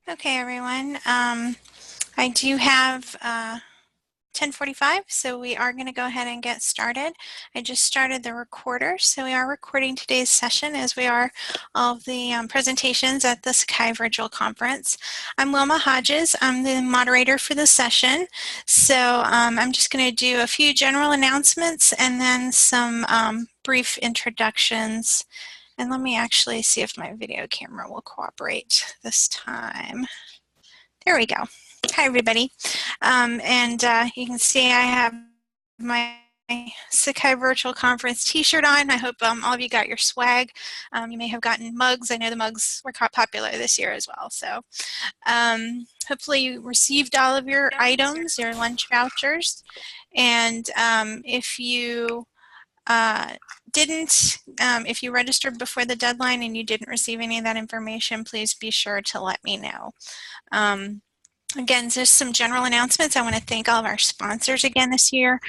Okay, everyone. I do have 10:45, so we are going to go ahead and get started. I just started the recorder, so we are recording today's session as we are all of the presentations at the Sakai Virtual Conference. I'm Wilma Hodges. I'm the moderator for the session, so I'm just going to do a few general announcements and then some brief introductions. And let me actually see if my video camera will cooperate this time. There we go. Hi, everybody. You can see I have my Sakai Virtual Conference t-shirt on. I hope all of you got your swag. You may have gotten mugs. I know the mugs were popular this year as well. So hopefully you received all of your items, your lunch vouchers. And if you if you registered before the deadline and you didn't receive any of that information, please be sure to let me know. Again, just some general announcements. I want to thank all of our sponsors again this year.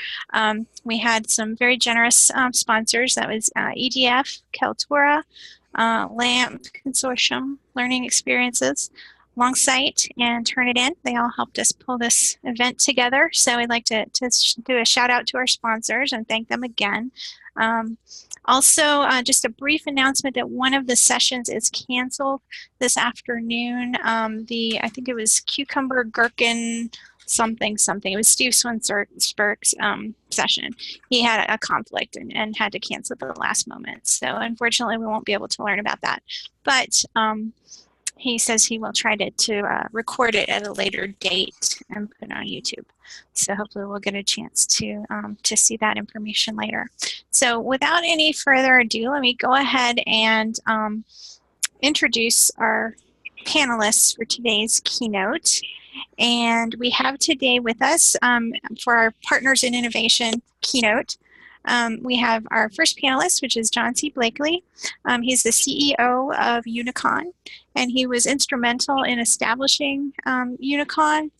We had some very generous sponsors. That was EDF, Kaltura, LAMP Consortium, Learning Experiences, Longsight, and Turnitin. They all helped us pull this event together. So I'd like to do a shout out to our sponsors and thank them again. Also, just a brief announcement that one of the sessions is canceled this afternoon. I think it was Cucumber Gherkin something. It was Steve Swinsberg's session. He had a conflict and had to cancel at the last moment. So unfortunately, we won't be able to learn about that. But he says he will try to record it at a later date and put it on YouTube. So hopefully we'll get a chance to see that information later. So without any further ado, let me go ahead and introduce our panelists for today's keynote. And we have today with us for our Partners in Innovation keynote, we have our first panelist, which is John C. Blakley. He's the CEO of Unicon, and he was instrumental in establishing Unicon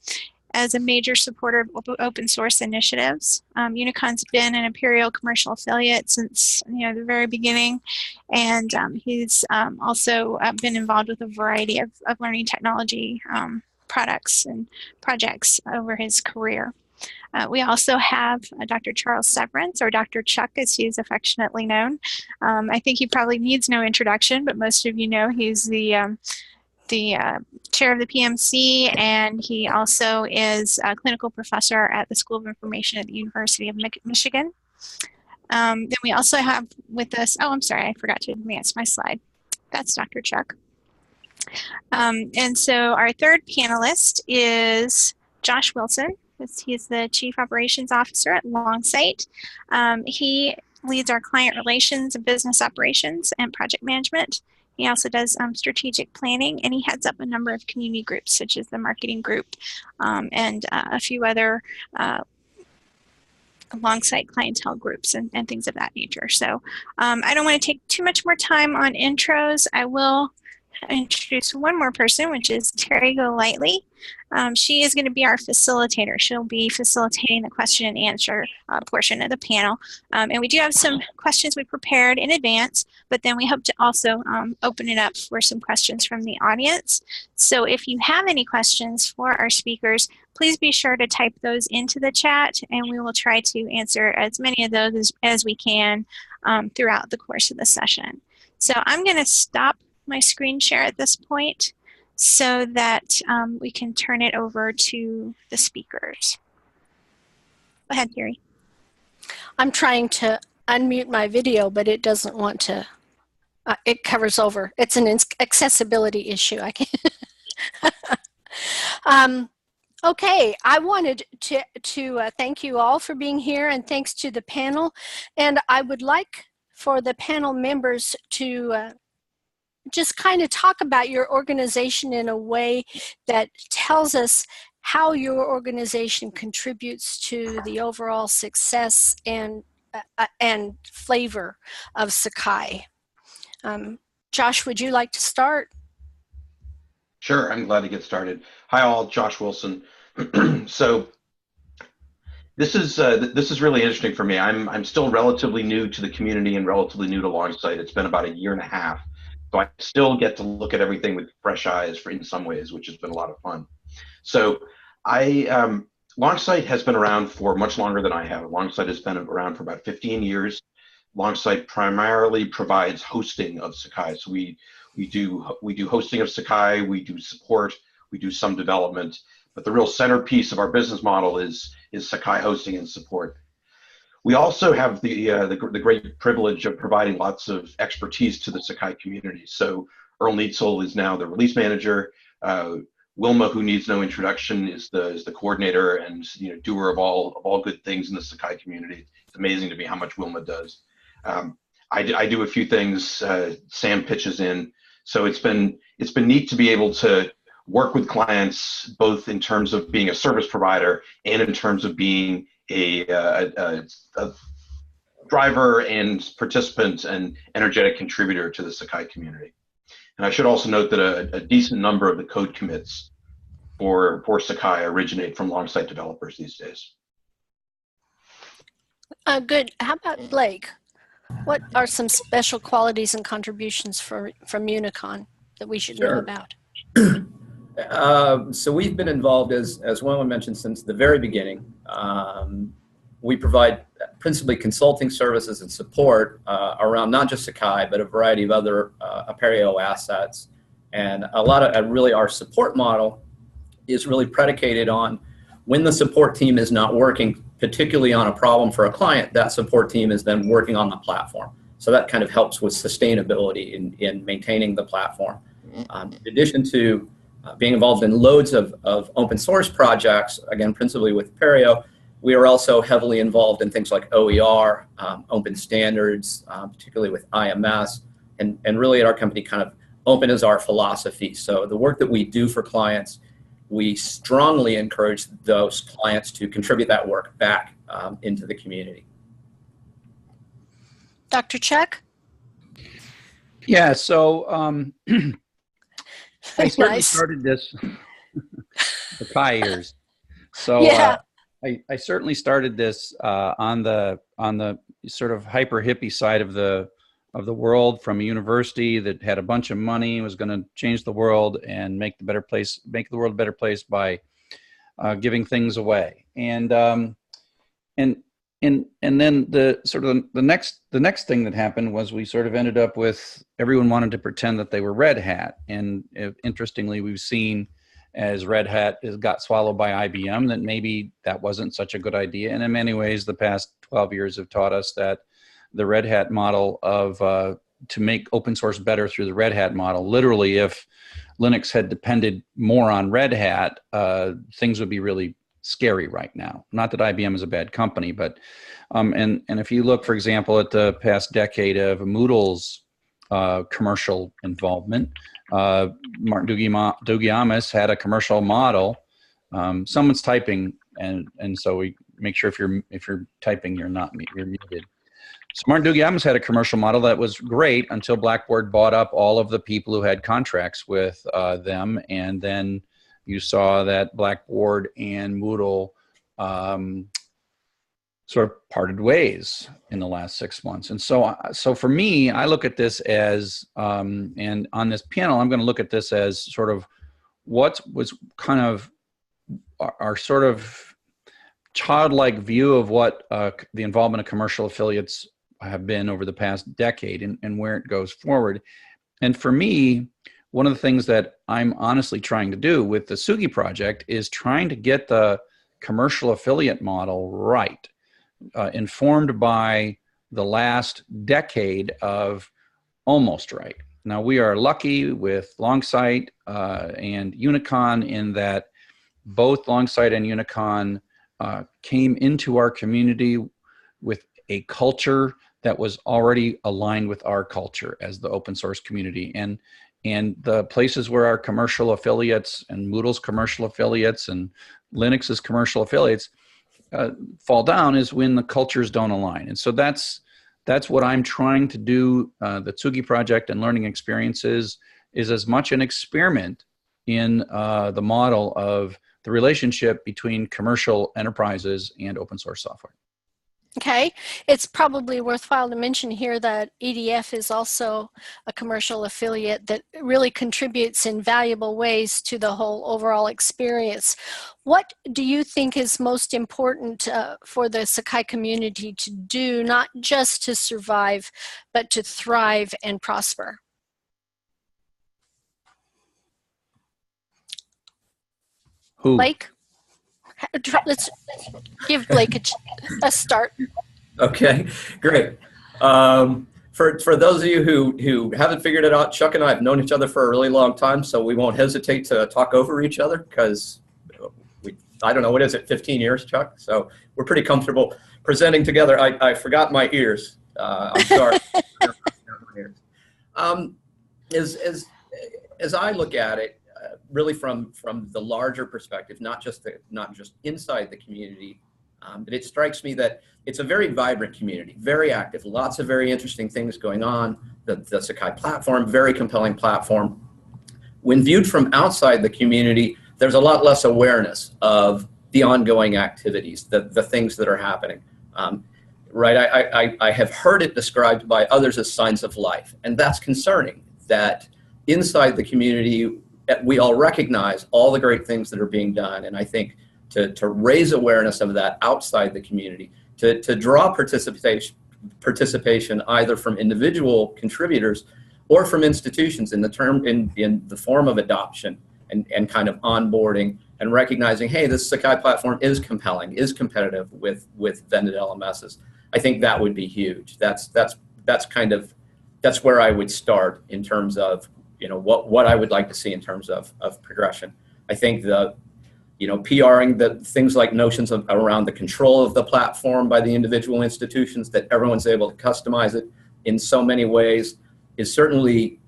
as a major supporter of open source initiatives. Unicon's been an Imperial commercial affiliate since the very beginning, and he's also been involved with a variety of learning technology products and projects over his career. We also have Dr. Charles Severance, or Dr. Chuck as he is affectionately known. I think he probably needs no introduction, but most of you know he's the chair of the PMC, and he also is a clinical professor at the School of Information at the University of Michigan. Then we also have with us, oh, I'm sorry, I forgot to advance my slide. That's Dr. Chuck. And so our third panelist is Josh Wilson. He's the Chief Operations Officer at Longsight. He leads our client relations and business operations and project management. He also does strategic planning, and he heads up a number of community groups, such as the marketing group and a few other Longsight clientele groups and things of that nature. So I don't want to take too much more time on intros. I will introduce one more person, which is Terry Golightly. She is going to be our facilitator. She'll be facilitating the question and answer portion of the panel. And we do have some questions we prepared in advance, but then we hope to also open it up for some questions from the audience. So if you have any questions for our speakers, please be sure to type those into the chat, and we will try to answer as many of those as we can throughout the course of the session. So I'm going to stop my screen share at this point so that we can turn it over to the speakers. Go ahead, Gary. I'm trying to unmute my video, but it doesn't want to. It covers over. It's an accessibility issue. I can't. Okay, I wanted to thank you all for being here, and thanks to the panel. And I would like for the panel members to just kind of talk about your organization in a way that tells us how your organization contributes to the overall success and flavor of Sakai. Josh, would you like to start? Sure, I'm glad to get started. Hi all, Josh Wilson. So this is really interesting for me. I'm still relatively new to the community and relatively new to Longsight. It's been about a year and a half. So I still get to look at everything with fresh eyes in some ways, which has been a lot of fun. So Longsight has been around for much longer than I have. Longsight has been around for about 15 years. Longsight primarily provides hosting of Sakai. So we do hosting of Sakai, we do support, we do some development, but the real centerpiece of our business model is Sakai hosting and support. We also have the great privilege of providing lots of expertise to the Sakai community. So Earl Neitzel is now the release manager. Wilma, who needs no introduction, is the coordinator and doer of all good things in the Sakai community. It's amazing to me how much Wilma does. I do a few things. Sam pitches in, so it's been neat to be able to work with clients both in terms of being a service provider and in terms of being a driver and participant and energetic contributor to the Sakai community. And I should also note that a decent number of the code commits for Sakai originate from Longsight developers these days. Good. How about Blake? What are some special qualities and contributions from Unicon that we should know about? So we've been involved, as Wilma mentioned, since the very beginning. We provide principally consulting services and support around not just Sakai, but a variety of other Apereo assets. And a lot of really our support model is really predicated on when the support team is not working, particularly on a problem for a client, that support team is then working on the platform. So that kind of helps with sustainability in maintaining the platform. In addition to being involved in loads of open source projects, again, principally with Apereo, we are also heavily involved in things like OER, open standards, particularly with IMS, and really at our company, kind of open is our philosophy. So the work that we do for clients, we strongly encourage those clients to contribute that work back into the community. Dr. Chuck? Yeah, so I certainly started this Sakai years. So yeah. I certainly started this on the sort of hyper hippie side of the world, from a university that had a bunch of money, was going to change the world and make the world a better place by giving things away. And then the next thing that happened was we sort of ended up with everyone wanted to pretend that they were Red Hat. And interestingly, we've seen as Red Hat got swallowed by IBM that maybe that wasn't such a good idea. And in many ways, the past 12 years have taught us that the Red Hat model of to make open source better through the Red Hat model, literally if Linux had depended more on Red Hat, things would be really scary right now. Not that IBM is a bad company, but and if you look, for example, at the past decade of Moodle's commercial involvement, Martin Dougiamas had a commercial model. Someone's typing, and so we make sure if you're typing, you're muted. So Martin Dougiamas had a commercial model that was great until Blackboard bought up all of the people who had contracts with them, and then you saw that Blackboard and Moodle sort of parted ways in the last 6 months. And so for me, I look at this as, and on this panel, I'm going to look at this as sort of what was kind of our sort of childlike view of what the involvement of commercial affiliates have been over the past decade and where it goes forward. And for me, one of the things that I'm honestly trying to do with the Sugi project is trying to get the commercial affiliate model right, informed by the last decade of almost right. Now, we are lucky with Longsight and Unicon in that both Longsight and Unicon came into our community with a culture that was already aligned with our culture as the open source community. And the places where our commercial affiliates and Moodle's commercial affiliates and Linux's commercial affiliates fall down is when the cultures don't align. And so that's what I'm trying to do. The Tsugi project and learning experiences is as much an experiment in the model of the relationship between commercial enterprises and open source software. Okay, it's probably worthwhile to mention here that EDF is also a commercial affiliate that really contributes in valuable ways to the whole overall experience. What do you think is most important for the Sakai community to do, not just to survive, but to thrive and prosper? Who? Blake? Let's give Blake a start. Okay, great. For those of you who haven't figured it out, Chuck and I have known each other for a really long time, so we won't hesitate to talk over each other because I don't know, what is it, 15 years, Chuck? So we're pretty comfortable presenting together. I forgot my ears. I'm sorry. As I look at it, really from the larger perspective, not just inside the community, but it strikes me that it's a very vibrant community, very active, lots of very interesting things going on. The Sakai platform, very compelling platform. When viewed from outside the community, there's a lot less awareness of the ongoing activities, the things that are happening. Right, I have heard it described by others as signs of life, and that's concerning, that inside the community, we all recognize all the great things that are being done, and I think to raise awareness of that outside the community, to draw participation either from individual contributors or from institutions in the form of adoption and kind of onboarding and recognizing, hey, this Sakai platform is compelling, is competitive with vended LMSs. I think that would be huge. That's where I would start in terms of, you know, what I would like to see in terms of progression. I think PRing the things like notions around the control of the platform by the individual institutions, that everyone's able to customize it in so many ways, it certainly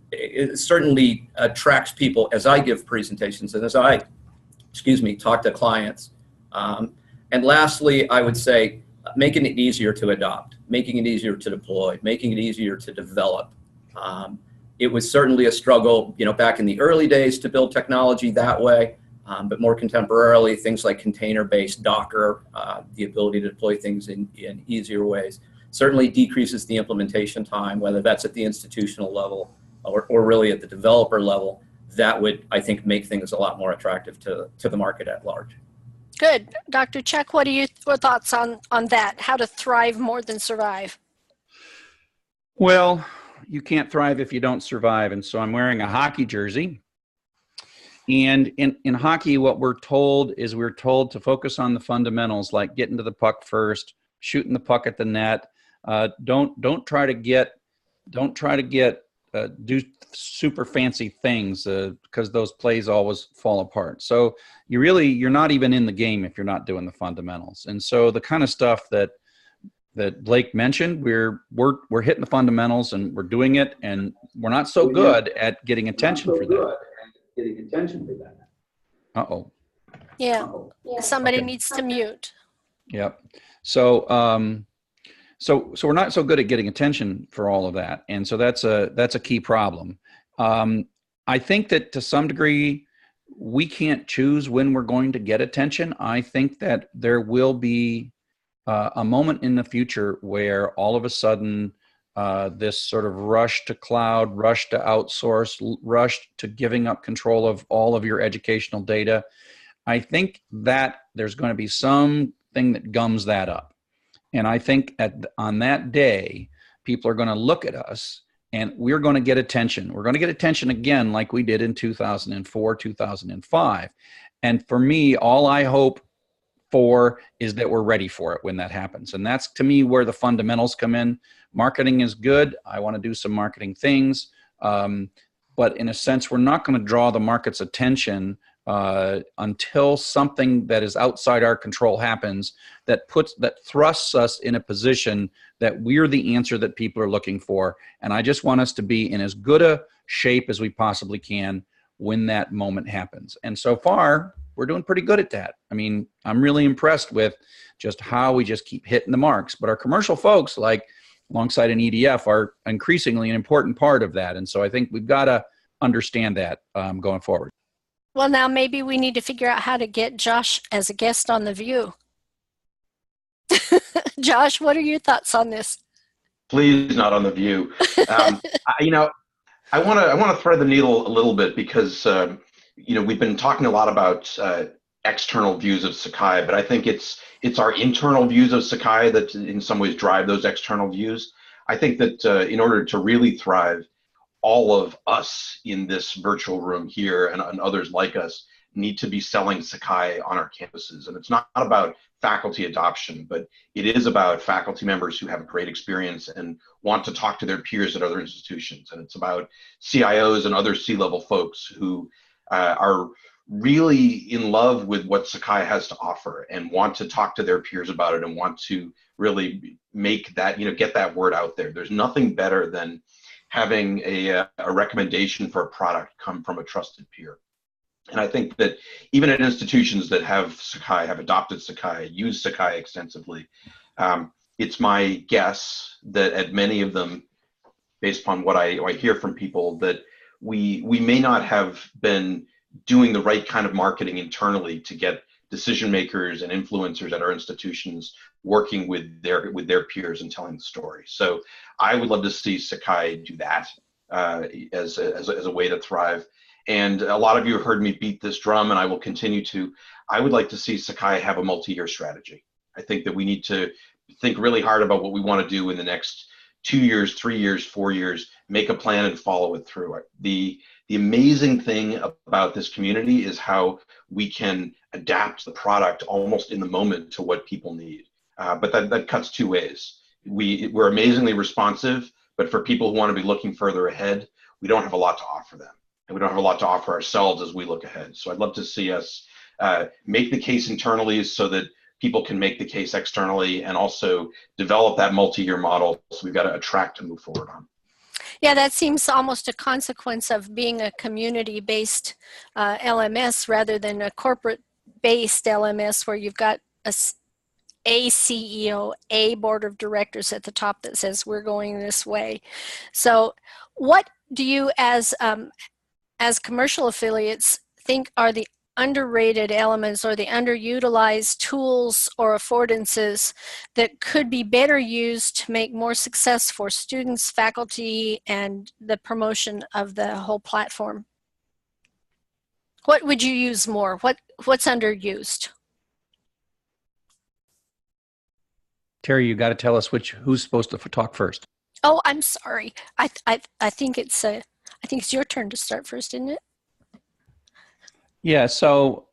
attracts people as I give presentations and as I, talk to clients. And lastly, I would say making it easier to adopt, making it easier to deploy, making it easier to develop. It was certainly a struggle, back in the early days to build technology that way. But more contemporarily, things like container-based Docker, the ability to deploy things in easier ways, certainly decreases the implementation time, whether that's at the institutional level or really at the developer level. That would, I think, make things a lot more attractive to the market at large. Good. Dr. Check, what are your thoughts on that? How to thrive more than survive? Well, you can't thrive if you don't survive. And so I'm wearing a hockey jersey. And in hockey, what we're told to focus on the fundamentals, like getting to the puck first, shooting the puck at the net. Don't try to do super fancy things because those plays always fall apart. So you're not even in the game if you're not doing the fundamentals. And so the kind of stuff that Blake mentioned, we're hitting the fundamentals and we're doing it, and we're not so good at getting attention for that. Uh-oh. Yeah. Somebody needs to mute. Yep. So we're not so good at getting attention for all of that, and so that's a key problem. I think that to some degree we can't choose when we're going to get attention. I think that there will be a moment in the future where all of a sudden this sort of rush to cloud, rush to outsource, rush to giving up control of all of your educational data, I think that there's going to be something that gums that up. And I think on that day, people are going to look at us and we're going to get attention. We're going to get attention again like we did in 2004, 2005. And for me, all I hope for is that we're ready for it when that happens. And that's, to me, where the fundamentals come in. Marketing is good. I want to do some marketing things. But in a sense, we're not going to draw the market's attention until something that is outside our control happens that thrusts us in a position that we're the answer that people are looking for. And I just want us to be in as good a shape as we possibly can when that moment happens. And so far, we're doing pretty good at that. I mean, I'm really impressed with just how we just keep hitting the marks. But our commercial folks like Longsight and EDF are increasingly an important part of that. And so I think we've got to understand that going forward. Well, now maybe we need to figure out how to get Josh as a guest on The View. Josh, what are your thoughts on this? Please, not on the View. I want to thread the needle a little bit because we've been talking a lot about external views of Sakai, but I think it's our internal views of Sakai that in some ways drive those external views. I think that in order to really thrive, all of us in this virtual room here and others like us need to be selling Sakai on our campuses. And it's not about faculty adoption, but it is about faculty members who have a great experience and want to talk to their peers at other institutions. And it's about CIOs and other C-level folks who are really in love with what Sakai has to offer and want to talk to their peers about it and want to really make that, get that word out there. There's nothing better than having a recommendation for a product come from a trusted peer. And I think that even at institutions that have adopted Sakai, use Sakai extensively, it's my guess that at many of them, based upon what I hear from people, that we may not have been doing the right kind of marketing internally to get decision makers and influencers at our institutions working with their peers and telling the story. So I would love to see Sakai do that as a way to thrive. And a lot of you have heard me beat this drum, and I will continue to. I would like to see Sakai have a multi-year strategy. I think that we need to think really hard about what we want to do in the next 2 years, 3 years, 4 years, make a plan and follow it through. The amazing thing about this community is how we can adapt the product almost in the moment to what people need. But that cuts two ways. We're amazingly responsive, but for people who want to be looking further ahead, we don't have a lot to offer them. And we don't have a lot to offer ourselves as we look ahead. So I'd love to see us make the case internally so that people can make the case externally, and also develop that multi-year model. So we've got to attract and move forward on. Yeah, that seems almost a consequence of being a community-based LMS rather than a corporate-based LMS where you've got a CEO, a board of directors at the top that says we're going this way. So what do you as commercial affiliates think are the underrated elements or the underutilized tools or affordances that could be better used to make more success for students, faculty, and the promotion of the whole platform? What would you use more? What's underused? Terry, you got to tell us who's supposed to talk first. Oh, I'm sorry. I think it's your turn to start first, isn't it? Yeah, so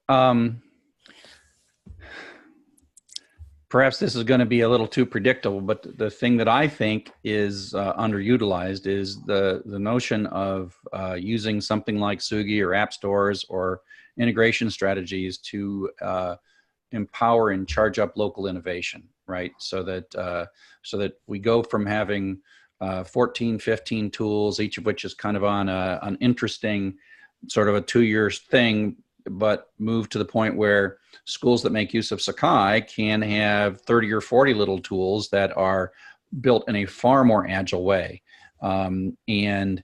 perhaps this is going to be a little too predictable, but the thing that I think is underutilized is the notion of using something like Sugi or app stores or integration strategies to empower and charge up local innovation, right? So that we go from having 14, 15 tools, each of which is kind of on an interesting sort of a 2-year thing, but move to the point where schools that make use of Sakai can have 30 or 40 little tools that are built in a far more agile way. And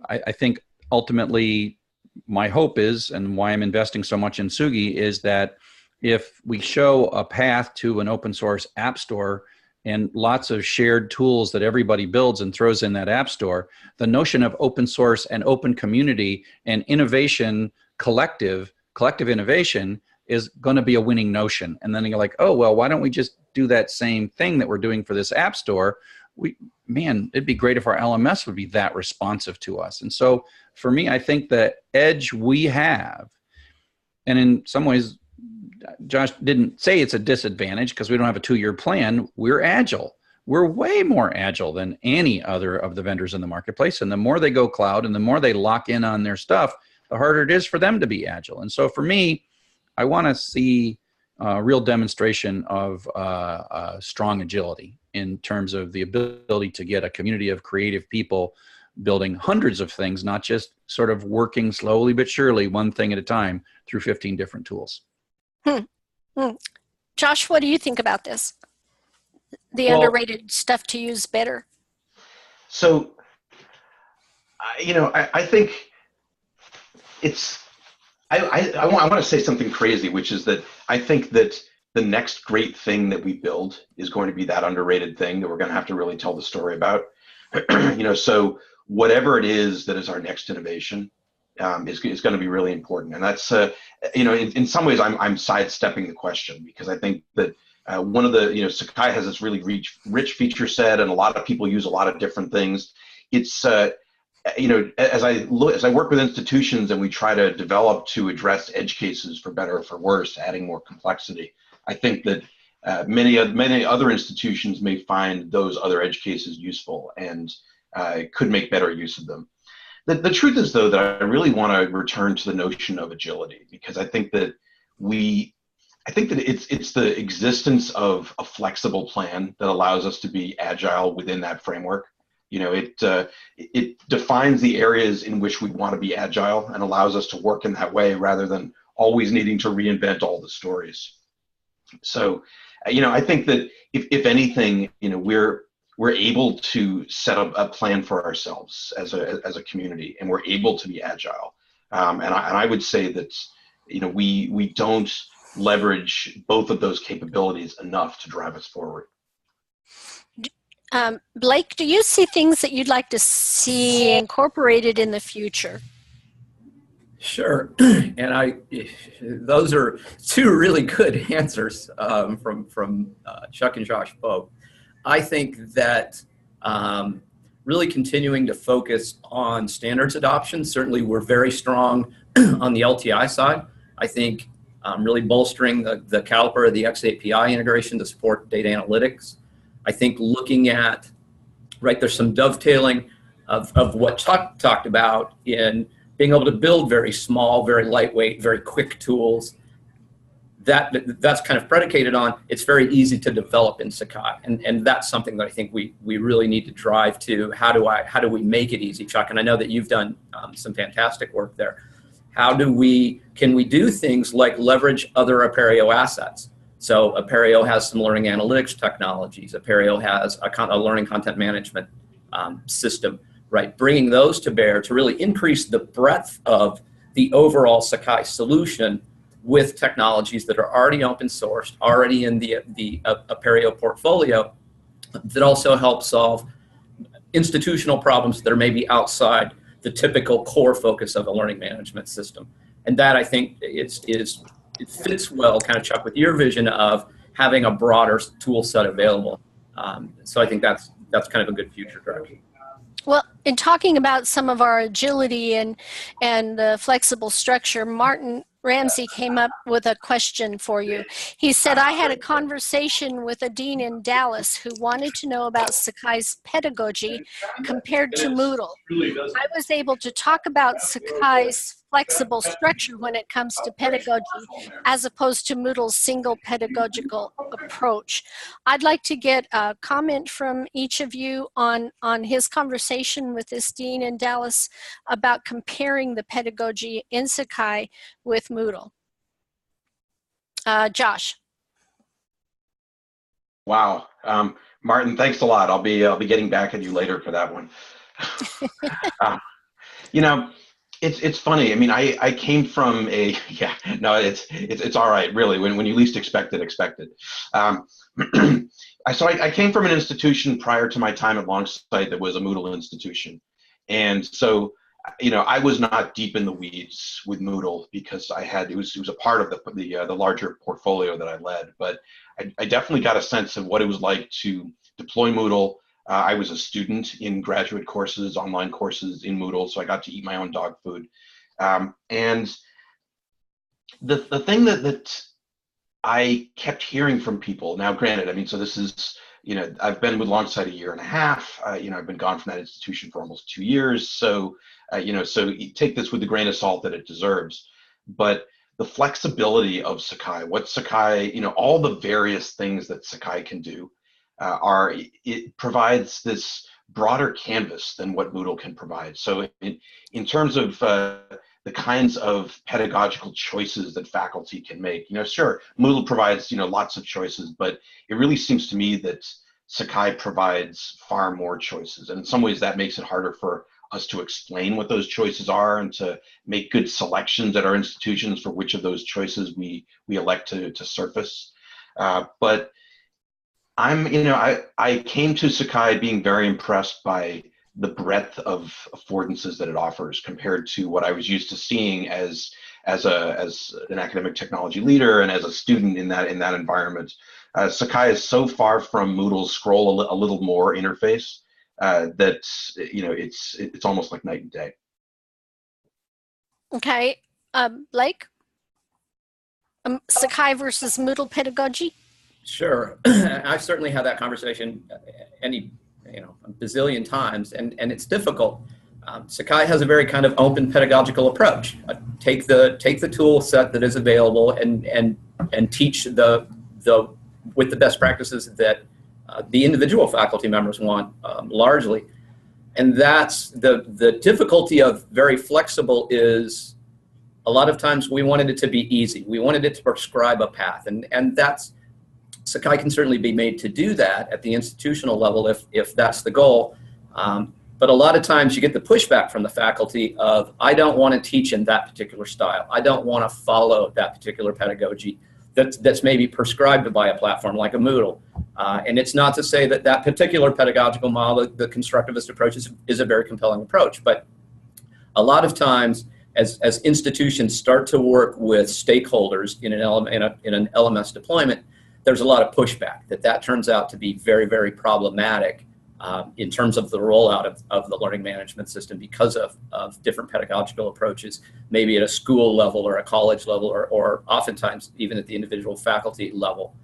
I think ultimately my hope is, and why I'm investing so much in Sugi, is that if we show a path to an open source app store and lots of shared tools that everybody builds and throws in that app store, the notion of open source and open community and innovation, collective innovation is going to be a winning notion. And then you're like, oh, well, why don't we just do that same thing that we're doing for this app store? Man, it'd be great if our LMS would be that responsive to us. And so for me, I think the edge we have, and in some ways, Josh didn't say it's a disadvantage because we don't have a 2-year plan. We're agile. We're way more agile than any other of the vendors in the marketplace. And the more they go cloud and the more they lock in on their stuff, the harder it is for them to be agile. And so for me, I want to see a real demonstration of strong agility in terms of the ability to get a community of creative people building hundreds of things, not just sort of working slowly but surely, one thing at a time through 15 different tools. Josh, what do you think about this? The underrated stuff to use better. So, I think it's, I want to say something crazy, which is that I think that the next great thing that we build is going to be that underrated thing that we're going to have to really tell the story about. So whatever it is that is our next innovation is going to be really important. And that's, in some ways I'm sidestepping the question, because I think that one of the, Sakai has this really rich feature set, and a lot of people use a lot of different things. It's, as I work with institutions and we try to develop to address edge cases for better or for worse, adding more complexity, I think that many other institutions may find those other edge cases useful and could make better use of them. The truth is, though, that I really want to return to the notion of agility, because I think that it's the existence of a flexible plan that allows us to be agile within that framework. It defines the areas in which we want to be agile and allows us to work in that way rather than always needing to reinvent all the stories. So, I think that if anything, we're able to set up a plan for ourselves as a community, and we're able to be agile. And I would say that, we don't leverage both of those capabilities enough to drive us forward. Blake, do you see things that you'd like to see incorporated in the future? Sure, and those are two really good answers from Chuck and Josh both. I think that really continuing to focus on standards adoption. Certainly, we're very strong on the LTI side. I think really bolstering the caliper of the XAPI integration to support data analytics. I think looking at, there's some dovetailing of what Chuck talked about in being able to build very small, very lightweight, very quick tools. That's kind of predicated on it's very easy to develop in Sakai, and that's something that I think we really need to drive to. How do we make it easy, Chuck? And I know that you've done some fantastic work there. Can we do things like leverage other Apereo assets? So Apereo has some learning analytics technologies. Apereo has a learning content management system. Bringing those to bear to really increase the breadth of the overall Sakai solution with technologies that are already open sourced, already in the Apereo portfolio, that also help solve institutional problems that are maybe outside the typical core focus of a learning management system. And that, I think, it fits well, kind of, Chuck, with your vision of having a broader tool set available. So I think that's kind of a good future direction. Well, in talking about some of our agility and the flexible structure, Martin Ramsey came up with a question for you. He said, I had a conversation with a dean in Dallas who wanted to know about Sakai's pedagogy compared to Moodle. I was able to talk about Sakai's flexible structure when it comes to pedagogy as opposed to Moodle's single pedagogical approach. I'd like to get a comment from each of you on his conversation with this dean in Dallas about comparing the pedagogy in Sakai with Moodle. Josh. Wow, Martin, thanks a lot. I'll be getting back at you later for that one. It's funny. I mean, I came from it's all right, really. When you least expect it. I came from an institution prior to my time at Longsight that was a Moodle institution, and so I was not deep in the weeds with Moodle because it was a part of the larger portfolio that I led. But I definitely got a sense of what it was like to deploy Moodle. I was a student in graduate courses, online courses in Moodle, so I got to eat my own dog food. And the thing that I kept hearing from people, now granted, I mean, so this is, I've been with Longsight a year and a half. I've been gone from that institution for almost 2 years. So, so you take this with the grain of salt that it deserves. But the flexibility of Sakai, what Sakai, all the various things that Sakai can do, it provides this broader canvas than what Moodle can provide. So in terms of the kinds of pedagogical choices that faculty can make, sure, Moodle provides, lots of choices, but it really seems to me that Sakai provides far more choices. And in some ways that makes it harder for us to explain what those choices are and to make good selections at our institutions for which of those choices we elect to surface. But I came to Sakai being very impressed by the breadth of affordances that it offers compared to what I was used to seeing as an academic technology leader and as a student in that environment. Sakai is so far from Moodle's scroll a little more interface that it's almost like night and day. Okay, Blake, Sakai versus Moodle pedagogy. Sure, I've certainly had that conversation a bazillion times, and it's difficult. Sakai has a very kind of open pedagogical approach. Take the tool set that is available and teach with the best practices that the individual faculty members want, largely. And that's the difficulty of very flexible is a lot of times we wanted it to be easy. We wanted it to prescribe a path, and that's Sakai can certainly be made to do that at the institutional level if that's the goal. But a lot of times you get the pushback from the faculty of, I don't want to teach in that particular style. I don't want to follow that particular pedagogy that's maybe prescribed by a platform like a Moodle. And it's not to say that that particular pedagogical model, the constructivist approach, is a very compelling approach. But a lot of times, as institutions start to work with stakeholders in an LMS deployment, there's a lot of pushback that turns out to be very, very problematic in terms of the rollout of the learning management system because of different pedagogical approaches, maybe at a school level or a college level or oftentimes even at the individual faculty level.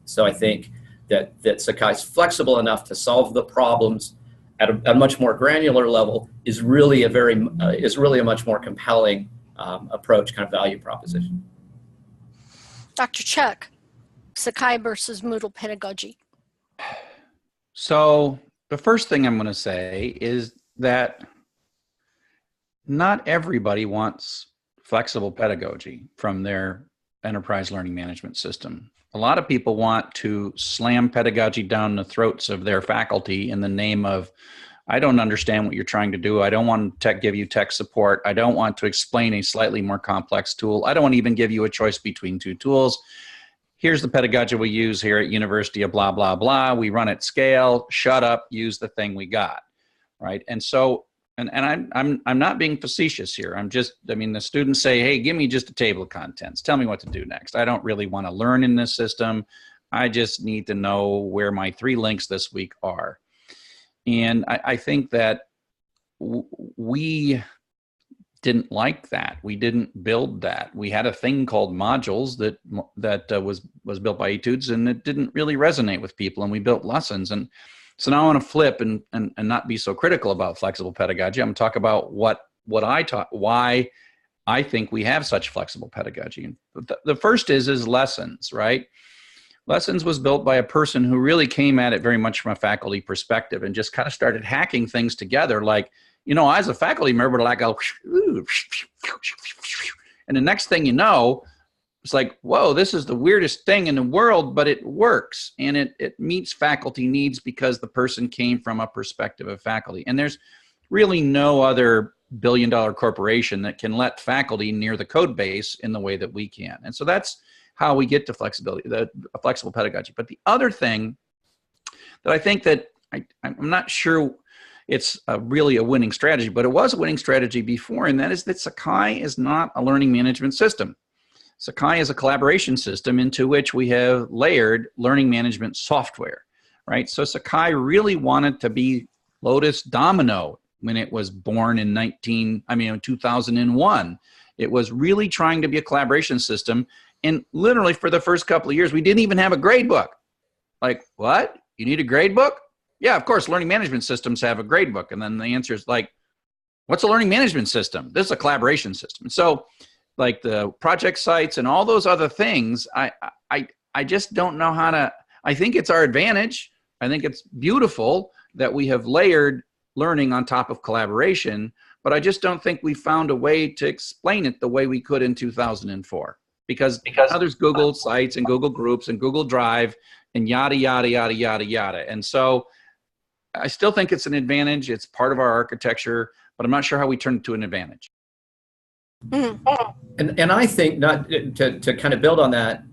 So I think that Sakai's flexible enough to solve the problems at a much more granular level is really a much more compelling approach, kind of value proposition. Dr. Chuck, Sakai versus Moodle pedagogy. So the first thing I'm going to say is that not everybody wants flexible pedagogy from their enterprise learning management system. A lot of people want to slam pedagogy down the throats of their faculty in the name of, I don't understand what you're trying to do. I don't want to give you tech support. I don't want to explain a slightly more complex tool. I don't want to even give you a choice between two tools. Here's the pedagogy we use here at University of blah, blah, blah. We run at scale. Shut up. Use the thing we got, right? And so, and I'm not being facetious here. The students say, hey, give me just a table of contents. Tell me what to do next. I don't really want to learn in this system. I just need to know where my 3 links this week are. And I think that we didn't like that. We didn't build that. We had a thing called modules that was built by Etudes, and it didn't really resonate with people, and we built lessons. And so now I want to flip and not be so critical about flexible pedagogy. I'm going to talk about what I taught, why I think we have such flexible pedagogy. The first is lessons, right? Lessons was built by a person who really came at it very much from a faculty perspective and just kind of started hacking things together. Like, as a faculty member, like, and the next thing you know, it's like, whoa, this is the weirdest thing in the world, but it works. And it meets faculty needs because the person came from a perspective of faculty. And there's really no other billion-dollar corporation that can let faculty near the code base in the way that we can. And so that's how we get to flexibility, the flexible pedagogy. But the other thing that I think that I'm not sure it's really a winning strategy, but it was a winning strategy before, and that is that Sakai is not a learning management system. Sakai is a collaboration system into which we have layered learning management software, right? So Sakai really wanted to be Lotus Domino when it was born in 2001. It was really trying to be a collaboration system. And literally for the first couple of years, we didn't even have a grade book. Like, what? You need a grade book? Yeah, of course, learning management systems have a grade book. And then the answer is like, what's a learning management system? This is a collaboration system. So like the project sites and all those other things, I just don't know how to, I think it's our advantage. I think it's beautiful that we have layered learning on top of collaboration, but I just don't think we found a way to explain it the way we could in 2004. Because now there's Google Sites and Google Groups and Google Drive and yada, yada, yada, yada, yada. And so I still think it's an advantage. It's part of our architecture, but I'm not sure how we turn it to an advantage. And I think, not to kind of build on that,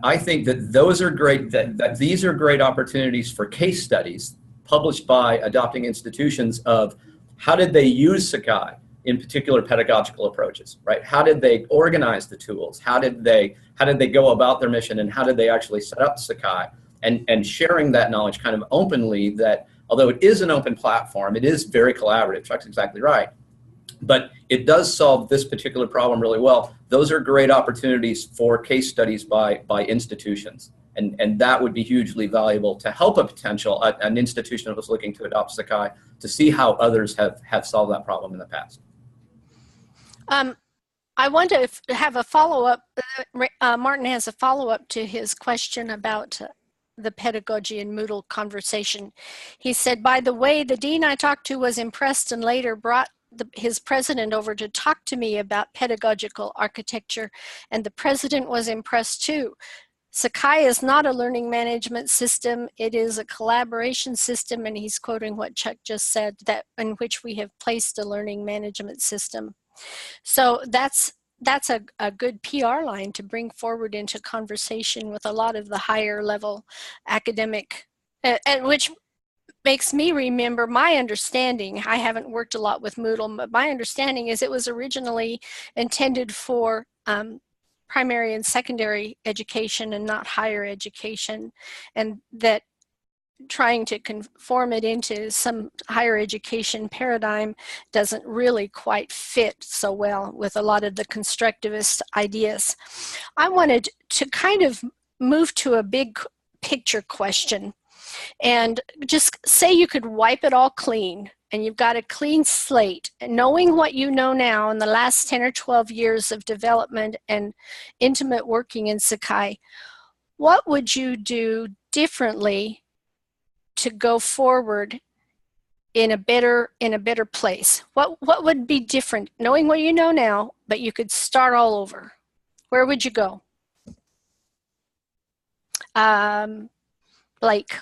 I think that those are great, that these are great opportunities for case studies published by adopting institutions of how did they use Sakai in particular pedagogical approaches, right? How did they organize the tools? How did they go about their mission, and how did they actually set up Sakai? And sharing that knowledge kind of openly, that although it is an open platform, it is very collaborative. Chuck's exactly right. But it does solve this particular problem really well. Those are great opportunities for case studies by institutions. And that would be hugely valuable to help an institution that was looking to adopt Sakai to see how others have solved that problem in the past. I want to have a follow-up. Martin has a follow-up to his question about the pedagogy and Moodle conversation. He said, by the way, the dean I talked to was impressed and later brought his president over to talk to me about pedagogical architecture, and the president was impressed too. Sakai is not a learning management system, it is a collaboration system, and he's quoting what Chuck just said, that in which we have placed a learning management system. So that's a good PR line to bring forward into conversation with a lot of the higher level academic, and which makes me remember my understanding. I haven't worked a lot with Moodle, but my understanding is it was originally intended for primary and secondary education and not higher education, and that trying to conform it into some higher education paradigm doesn't really quite fit so well with a lot of the constructivist ideas. I wanted to kind of move to a big picture question, and just say you could wipe it all clean and you've got a clean slate, and knowing what you know now in the last 10 or 12 years of development and intimate working in Sakai, what would you do differently to go forward in a better place? What would be different, knowing what you know now, but you could start all over? Where would you go? Blake.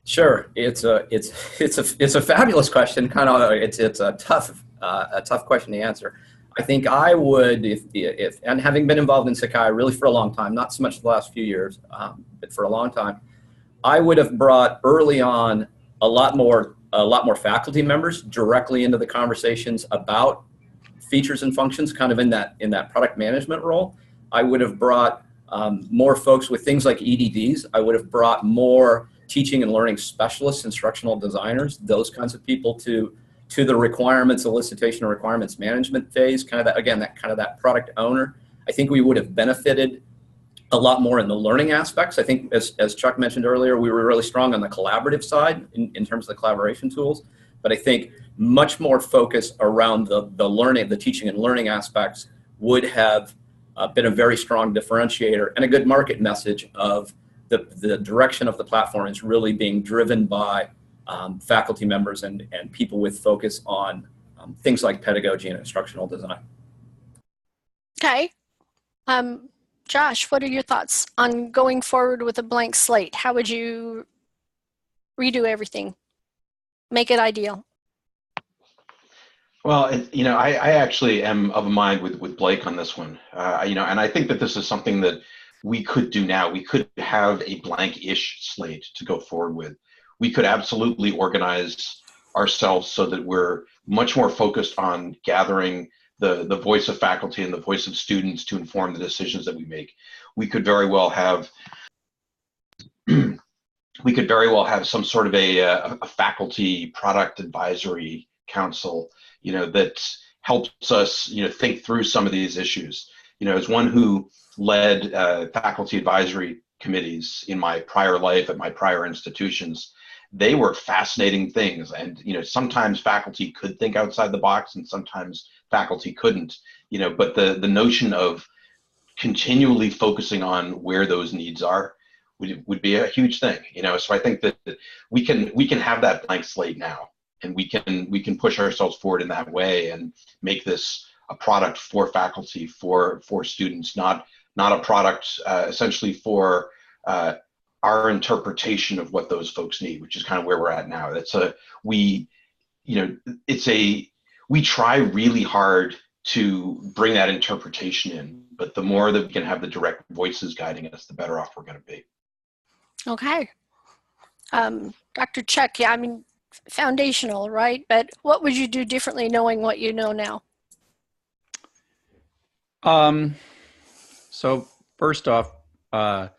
Sure, it's a fabulous question. Kind of, it's a tough question to answer. I think I would, if and having been involved in Sakai really for a long time, not so much the last few years, but for a long time, I would have brought early on a lot more faculty members directly into the conversations about features and functions, kind of in that product management role. I would have brought more folks with things like EDDs. I would have brought more teaching and learning specialists, instructional designers, those kinds of people to the requirements elicitation or requirements management phase, kind of that, again, that product owner. I think we would have benefited a lot more in the learning aspects. I think as Chuck mentioned earlier, we were really strong on the collaborative side in terms of the collaboration tools, but I think much more focus around the learning, the teaching and learning aspects would have been a very strong differentiator and a good market message of the direction of the platform is really being driven by faculty members and people with focus on things like pedagogy and instructional design. Okay. Josh, what are your thoughts on going forward with a blank slate? How would you redo everything? Make it ideal? Well, I actually am of a mind with Blake on this one. And I think that this is something that we could do now. We could have a blank-ish slate to go forward with. We could absolutely organize ourselves so that we're much more focused on gathering the voice of faculty and the voice of students to inform the decisions that we make. We could very well have some sort of a faculty product advisory council, that helps us, think through some of these issues. As one who led faculty advisory committees in my prior life at my prior institutions, they were fascinating things. And, sometimes faculty could think outside the box and sometimes faculty couldn't, but the notion of continually focusing on where those needs are would be a huge thing, so I think that we can have that blank slate now, and we can push ourselves forward in that way and make this a product for faculty, for students, not a product essentially for our interpretation of what those folks need, which is kind of where we're at now. We try really hard to bring that interpretation in. But the more that we can have the direct voices guiding us, the better off we're going to be. Okay. Dr. Chuck, yeah, I mean, foundational, right? But what would you do differently knowing what you know now? So first off, I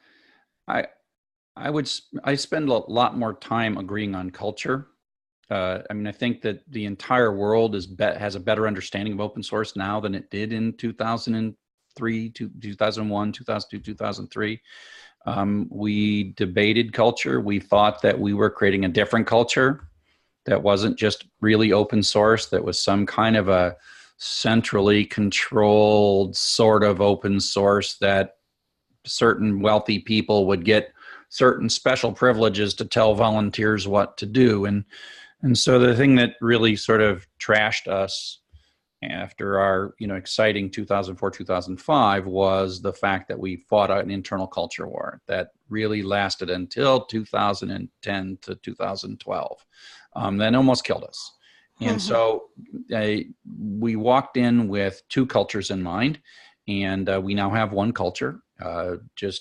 spend a lot more time agreeing on culture. I mean, I think that the entire world has a better understanding of open source now than it did in 2003, 2001, 2002, 2003. We debated culture. We thought that we were creating a different culture that wasn't just really open source, that was some kind of a centrally controlled sort of open source that certain wealthy people would get certain special privileges to tell volunteers what to do. And so the thing that really sort of trashed us after our exciting 2004, 2005 was the fact that we fought an internal culture war that really lasted until 2010 to 2012. That almost killed us. And so we walked in with two cultures in mind, and we now have one culture.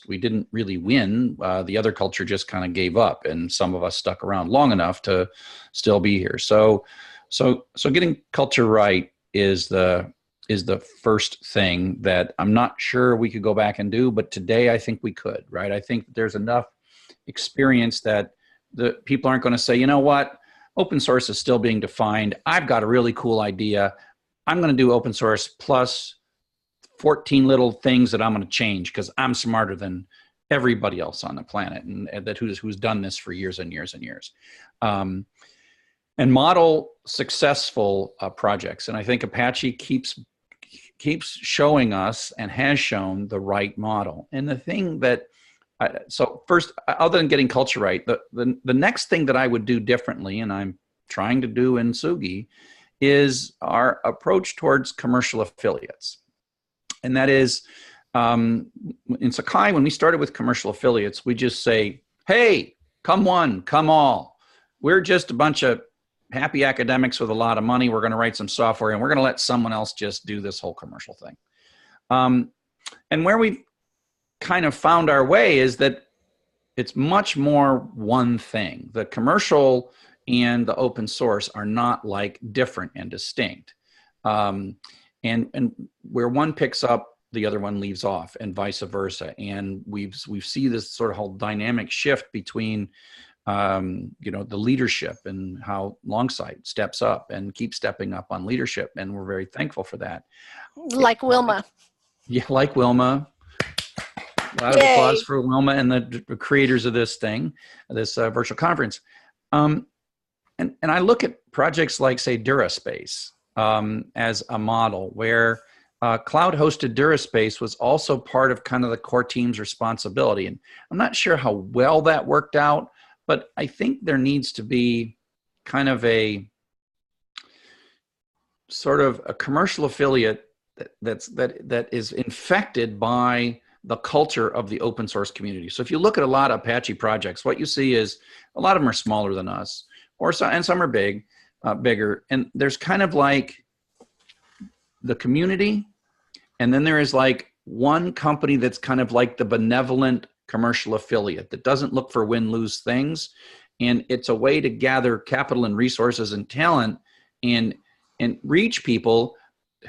We didn't really win. The other culture just kind of gave up, and some of us stuck around long enough to still be here. So getting culture right is the first thing that I'm not sure we could go back and do, but today I think we could, right? I think there's enough experience that the people aren't going to say, you know what, open source is still being defined. I've got a really cool idea. I'm going to do open source plus 14 little things that I'm going to change because I'm smarter than everybody else on the planet, and that who's done this for years and years and years. And model successful projects. And I think Apache keeps showing us and has shown the right model. And the thing that, so first, other than getting culture right, the next thing that I would do differently, and I'm trying to do in Sugi, is our approach towards commercial affiliates. And that is, in Sakai, when we started with commercial affiliates, we just say, hey, come one, come all. We're just a bunch of happy academics with a lot of money. We're going to write some software, and we're going to let someone else just do this whole commercial thing. And where we've kind of found our way is that it's much more one thing. The commercial and the open source are not like different and distinct. And where one picks up, the other one leaves off, and vice versa. And we see this sort of whole dynamic shift between the leadership and how Longsight steps up and keeps stepping up on leadership. And we're very thankful for that. Like Wilma. Yeah, like Wilma. A lot of applause for Wilma and the creators of this thing, this virtual conference. And I look at projects like, say, DuraSpace as a model where cloud-hosted DuraSpace was also part of kind of the core team's responsibility. And I'm not sure how well that worked out, but I think there needs to be kind of a sort of a commercial affiliate that is infected by the culture of the open source community. So if you look at a lot of Apache projects, what you see is a lot of them are smaller than us, and some are bigger. And there's kind of like the community, and then there is like one company that's kind of like the benevolent commercial affiliate that doesn't look for win-lose things. And it's a way to gather capital and resources and talent and reach people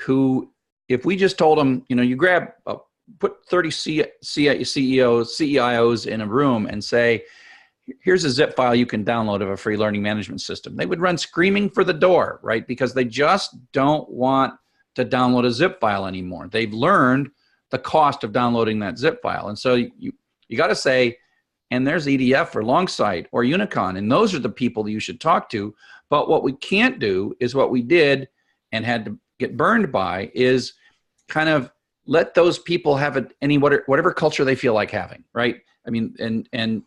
who, if we just told them, you grab, put 30 CEOs in a room and say, here's a zip file you can download of a free learning management system, they would run screaming for the door, right? Because they just don't want to download a zip file anymore. They've learned the cost of downloading that zip file. And so you got to say, and there's EDF or Longsight or Unicon, and those are the people that you should talk to. But what we can't do is what we did and had to get burned by is kind of let those people have whatever culture they feel like having, right? I mean, and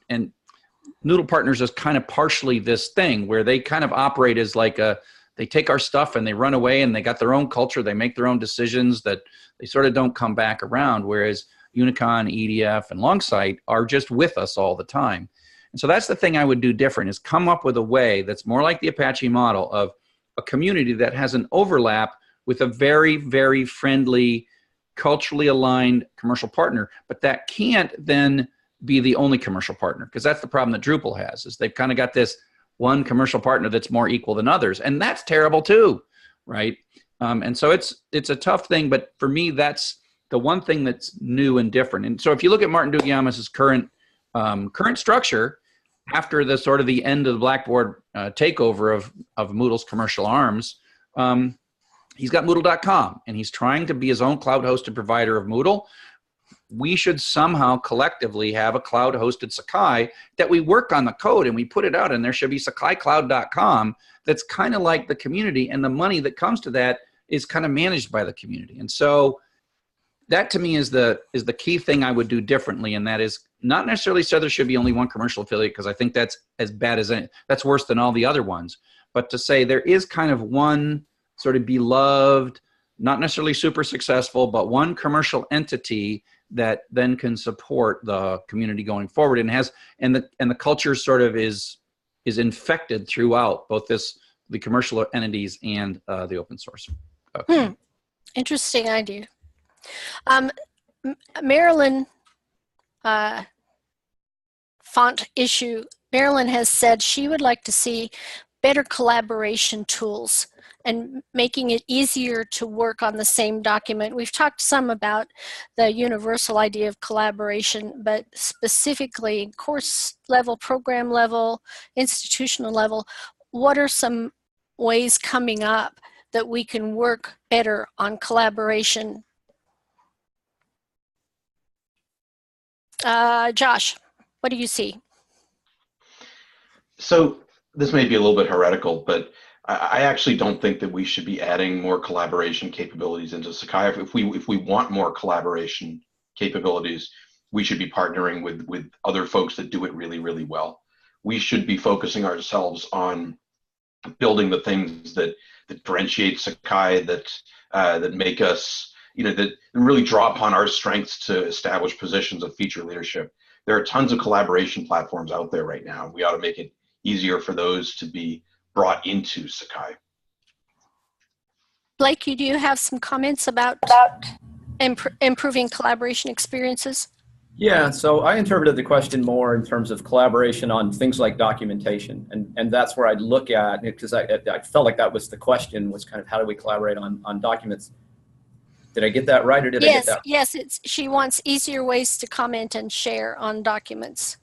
Noodle Partners is kind of partially this thing where they kind of operate as like they take our stuff and they run away and they got their own culture. They make their own decisions that they sort of don't come back around. Whereas Unicon, EDF, and Longsight are just with us all the time. And so that's the thing I would do different, is come up with a way that's more like the Apache model of a community that has an overlap with a very, very friendly, culturally aligned commercial partner. But that can't then be the only commercial partner, because that's the problem that Drupal has, is they've kind of got this one commercial partner that's more equal than others, and that's terrible too, right? And so it's a tough thing, but for me, that's the one thing that's new and different. And so if you look at Martin Duguiamas's current structure, after the sort of the end of the Blackboard takeover of Moodle's commercial arms, he's got Moodle.com, and he's trying to be his own cloud-hosted provider of Moodle. We should somehow collectively have a cloud-hosted Sakai that we work on the code and we put it out, and there should be SakaiCloud.com that's kind of like the community, and the money that comes to that is kind of managed by the community. And so that to me is the key thing I would do differently, and that is not necessarily so there should be only one commercial affiliate, because I think that's as bad as any, that's worse than all the other ones, but to say there is kind of one sort of beloved, not necessarily super successful, but one commercial entity that then can support the community going forward, and has and the culture sort of is infected throughout both the commercial entities and the open source. Interesting idea. Marilyn, font issue. Marilyn has said she would like to see better collaboration tools and making it easier to work on the same document. We've talked some about the universal idea of collaboration, but specifically course level, program level, institutional level, what are some ways coming up that we can work better on collaboration? Josh, what do you see? So this may be a little bit heretical, but I actually don't think that we should be adding more collaboration capabilities into Sakai. If we want more collaboration capabilities, we should be partnering with other folks that do it really, really well. We should be focusing ourselves on building the things that differentiate Sakai, that make us, that really draw upon our strengths to establish positions of feature leadership. There are tons of collaboration platforms out there right now. We ought to make it easier for those to be brought into Sakai. Blake, do you have some comments about improving collaboration experiences? Yeah, so I interpreted the question more in terms of collaboration on things like documentation, and that's where I'd look at, because I felt like that was the question, was kind of how do we collaborate on documents. Did I get that right, or did I get that? Yes, she wants easier ways to comment and share on documents.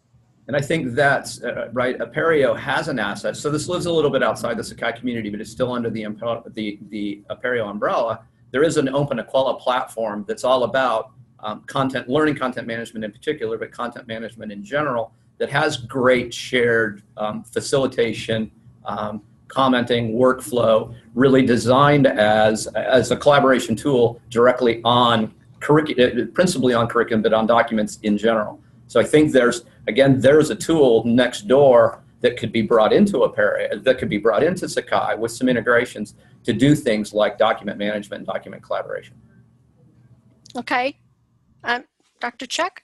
And I think that's right. Apereo has an asset. So this lives a little bit outside the Sakai community, but it's still under the Apereo umbrella. There is an open Aquila platform that's all about learning content management in particular, but content management in general, that has great shared facilitation, commenting, workflow, really designed as a collaboration tool directly on principally on curriculum, but on documents in general. So I think there's a tool next door that could be brought into Apereo, that could be brought into Sakai with some integrations to do things like document management and document collaboration. Okay. Dr. Chuck,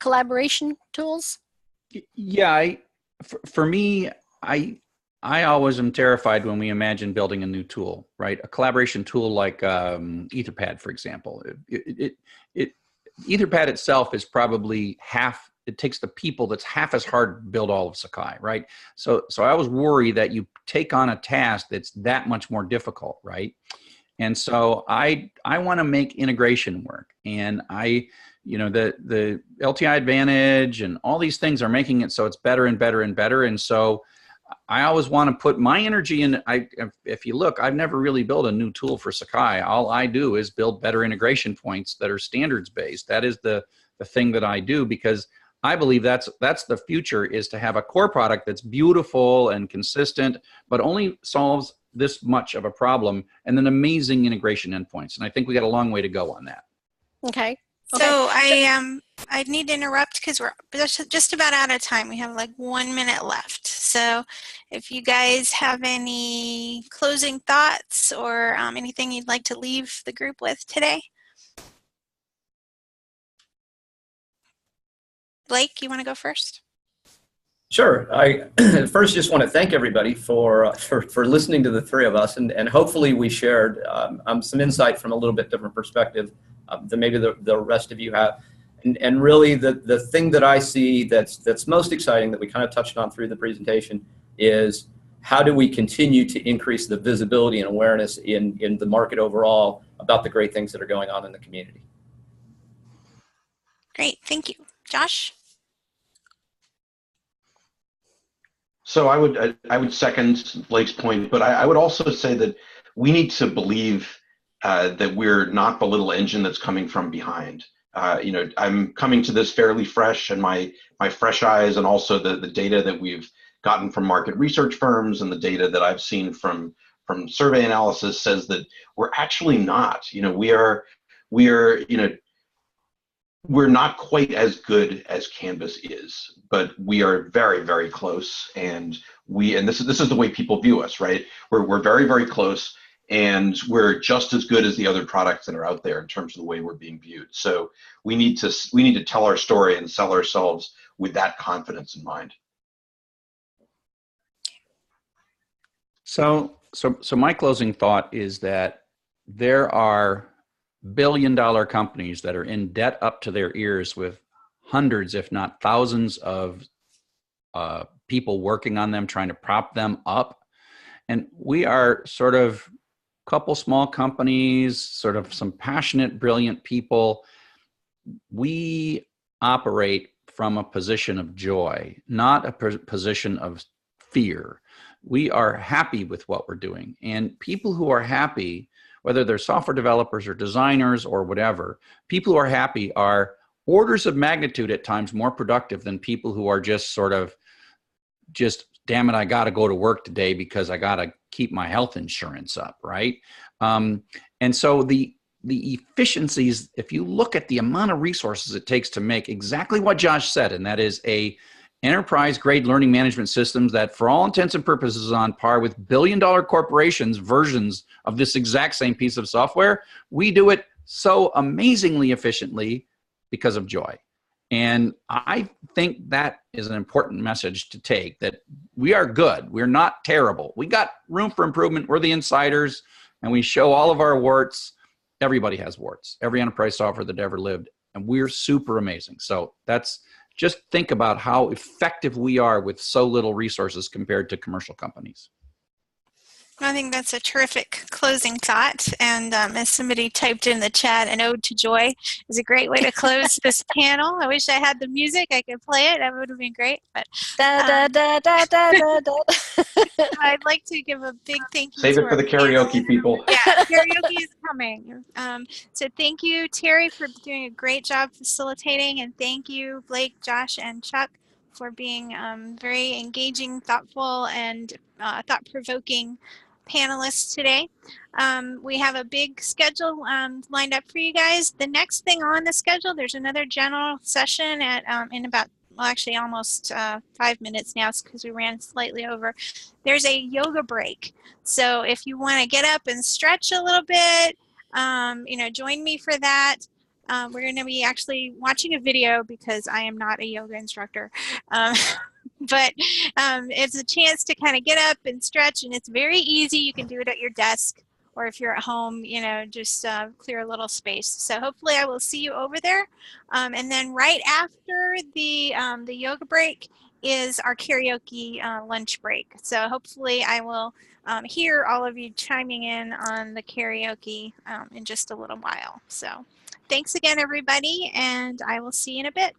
collaboration tools? Yeah, for me, I always am terrified when we imagine building a new tool, right? A collaboration tool like Etherpad, for example. Etherpad itself is probably it takes the people that's half as hard to build all of Sakai, right? So I always worry that you take on a task that's that much more difficult, right? And so I want to make integration work, and the LTI Advantage and all these things are making it so it's better and better and better. And so I always want to put my energy in. If you look, I've never really built a new tool for Sakai. All I do is build better integration points that are standards based. That is the thing that I do, because I believe that's the future, is to have a core product that's beautiful and consistent, but only solves this much of a problem, and then amazing integration endpoints. And I think we got a long way to go on that. Okay. So I need to interrupt because we're just about out of time. We have like 1 minute left. So if you guys have any closing thoughts or anything you'd like to leave the group with today. Blake, you want to go first? Sure. I first just want to thank everybody for listening to the three of us, and hopefully we shared some insight from a little bit different perspective than maybe the rest of you have. And really the thing that I see that's most exciting that we kind of touched on through the presentation is how do we continue to increase the visibility and awareness in the market overall about the great things that are going on in the community. Great, thank you. Josh? So I would second Blake's point, but I would also say that we need to believe that we're not the little engine that's coming from behind. You know, I'm coming to this fairly fresh, and my fresh eyes, and also the data that we've gotten from market research firms and the data that I've seen from survey analysis says that we're actually not. You know, we are you know, we're not quite as good as Canvas is, but we are very, very close. And this is the way people view us, right? We're very, very close, and we're just as good as the other products that are out there in terms of the way we're being viewed. So we need to tell our story and sell ourselves with that confidence in mind. So my closing thought is that there are billion-dollar companies that are in debt up to their ears with hundreds, if not thousands, of people working on them, trying to prop them up. And we are sort of a couple small companies, sort of some passionate, brilliant people. We operate from a position of joy, not a position of fear. We are happy with what we're doing. And people who are happy, whether they're software developers or designers or whatever, people who are happy are orders of magnitude at times more productive than people who are just sort of, damn it, I got to go to work today because I got to keep my health insurance up, right? And so the efficiencies, if you look at the amount of resources it takes to make exactly what Josh said, and that is a enterprise-grade learning management systems that, for all intents and purposes, is on par with billion-dollar corporations' versions of this exact same piece of software. We do it so amazingly efficiently because of joy. And I think that is an important message to take, that we are good. We're not terrible. We got room for improvement. We're the insiders, and we show all of our warts. Everybody has warts. Every enterprise software that ever lived, and we're super amazing. So just think about how effective we are with so little resources compared to commercial companies. I think that's a terrific closing thought. And as somebody typed in the chat, an ode to joy is a great way to close this panel. I wish I had the music. I could play it. That would have been great. But Da, da, da, da, da, da. I'd like to give a big thank you. Save it for the karaoke, people. Yeah, karaoke is coming. So thank you, Terry, for doing a great job facilitating. And thank you, Blake, Josh, and Chuck, for being very engaging, thoughtful, and thought-provoking panelists today. We have a big schedule lined up for you guys. The next thing on the schedule, there's another general session at in about, well, actually almost 5 minutes now because we ran slightly over. There's a yoga break. So if you want to get up and stretch a little bit, you know, join me for that. We're going to be actually watching a video because I am not a yoga instructor. But it's a chance to kind of get up and stretch, and it's very easy. You can do it at your desk, or if you're at home, you know, just clear a little space. So hopefully I will see you over there. And then right after the yoga break is our karaoke lunch break. So hopefully I will hear all of you chiming in on the karaoke in just a little while. So thanks again, everybody, and I will see you in a bit.